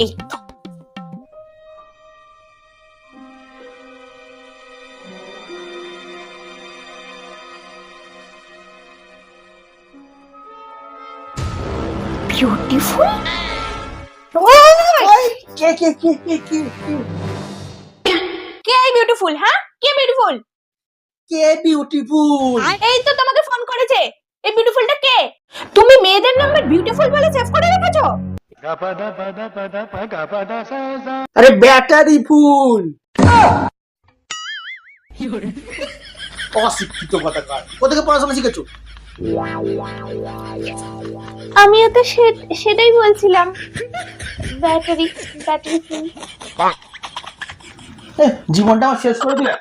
এই তো। বিউটিফুল। কে কে কে কে কে কে বিউটিফুল? হ্যাঁ, কে বিউটিফুল? কে বিউটিফুল? এই তো তোমাকে ফোন করেছে। এই বিউটিফুলটা কে? তুমি মেয়েদের নাম্বার বিউটিফুল বলে সেভ করে রেখেছো? আরে ব্যাটারি ফুল। অশিক্ষিত কথাকার, কোথাকে পড়াশোনা শিখেছো? আমিও তো সেটাই বলছিলাম। Battery battery full. জীবনটা আমার শেষ করে দিলে।